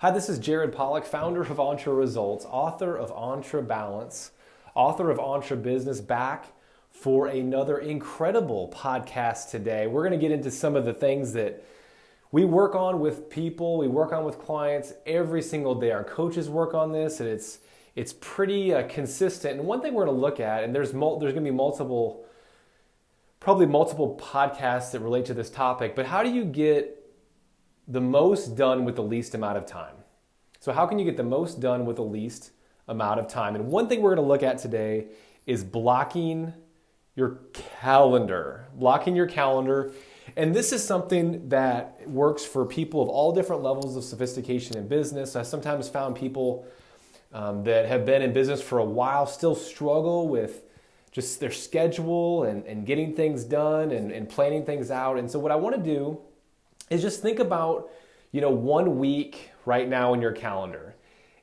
Hi, this is Jared Polak, founder of Entre Results, author of Entre Balance, author of Entre Business, back for another incredible podcast today. We're going to get into some of the things that we work on with people, we work on with clients every single day. Our coaches work on this, and it's pretty consistent. And one thing we're going to look at, and there's going to be probably multiple podcasts that relate to this topic, but how do you get the most done with the least amount of time? So how can you get the most done with the least amount of time? And one thing we're going to look at today is blocking your calendar. Blocking your calendar. And this is something that works for people of all different levels of sophistication in business. I sometimes found people that have been in business for a while still struggle with just their schedule and getting things done and planning things out. And so what I want to do is just think about, 1 week right now in your calendar.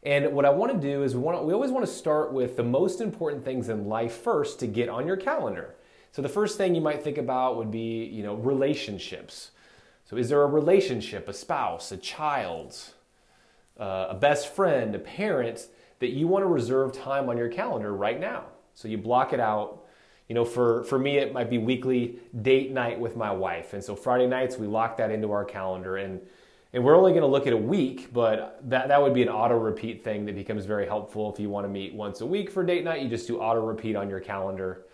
And what I want to do is we always want to start with the most important things in life first to get on your calendar. So the first thing you might think about would be, relationships. So is there a relationship, a spouse, a child, a best friend, a parent that you want to reserve time on your calendar right now? So you block it out. For me, it might be weekly date night with my wife. And so Friday nights, we lock that into our calendar. And we're only going to look at a week, but that would be an auto repeat thing that becomes very helpful. If you want to meet once a week for date night, you just do auto repeat on your calendar.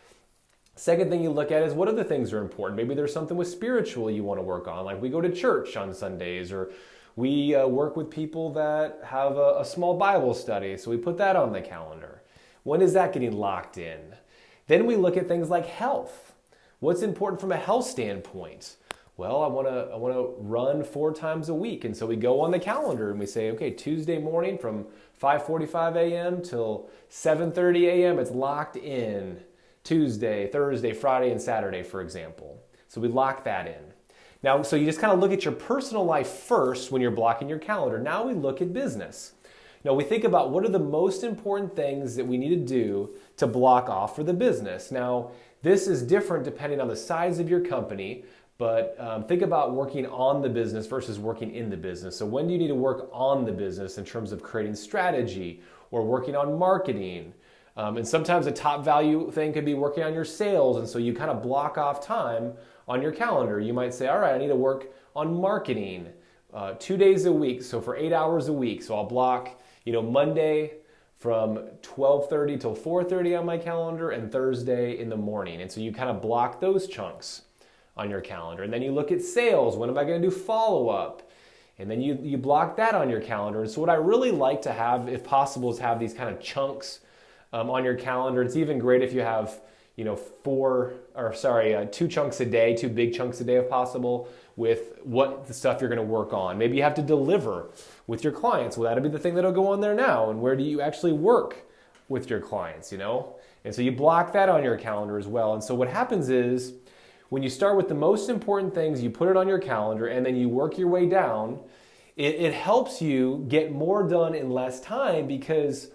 Second thing you look at is what other things are important. Maybe there's something with spiritual you want to work on, like we go to church on Sundays, or we work with people that have a small Bible study. So we put that on the calendar. When is that getting locked in? Then we look at things like health. What's important from a health standpoint? Well, I want to run 4 times a week. And so we go on the calendar and we say, okay, Tuesday morning from 5:45 a.m. till 7:30 a.m. it's locked in. Tuesday, Thursday, Friday, and Saturday, for example. So we lock that in. Now, so you just kind of look at your personal life first when you're blocking your calendar. Now we look at business. Now we think about what are the most important things that we need to do to block off for the business. Now, this is different depending on the size of your company, but think about working on the business versus working in the business. So when do you need to work on the business in terms of creating strategy or working on marketing? And sometimes a top value thing could be working on your sales. And so you kind of block off time on your calendar. You might say, all right, I need to work on marketing 2 days a week. So for 8 hours a week. So I'll block, Monday from 12:30 till 4:30 on my calendar and Thursday in the morning. And so you kind of block those chunks on your calendar. And then you look at sales. When am I going to do follow-up? And then you block that on your calendar. And so what I really like to have, if possible, is have these kind of chunks on your calendar. It's even great if you have, 2 chunks a day, 2 big chunks a day if possible, with what the stuff you're going to work on. Maybe you have to deliver with your clients. Well, that'll be the thing that'll go on there now. And where do you actually work with your clients, And so you block that on your calendar as well. And so what happens is when you start with the most important things, you put it on your calendar and then you work your way down, it helps you get more done in less time because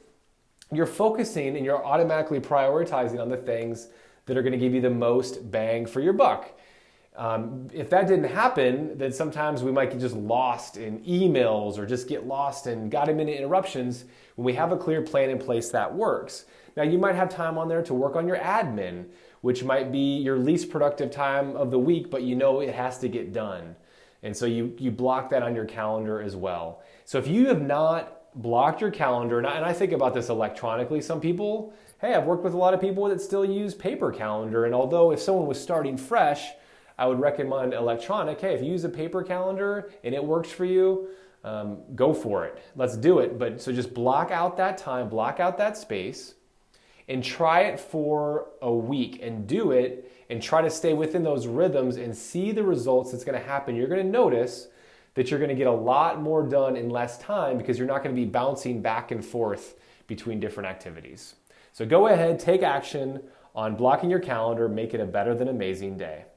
you're focusing and you're automatically prioritizing on the things that are going to give you the most bang for your buck. If that didn't happen, then sometimes we might get just lost in emails or just get lost in minute interruptions. When we have a clear plan in place, that works. Now, you might have time on there to work on your admin, which might be your least productive time of the week, but it has to get done. And so you block that on your calendar as well. So if you have not blocked your calendar, and I think about this electronically. Some people, I've worked with a lot of people that still use paper calendar. And although if someone was starting fresh, I would recommend electronic. Hey, if you use a paper calendar and it works for you, go for it. Let's do it. But so just block out that time, block out that space, and try it for a week and do it and try to stay within those rhythms and see the results that's going to happen. You're going to notice that you're going to get a lot more done in less time because you're not going to be bouncing back and forth between different activities. So go ahead, take action on blocking your calendar, make it a better than amazing day.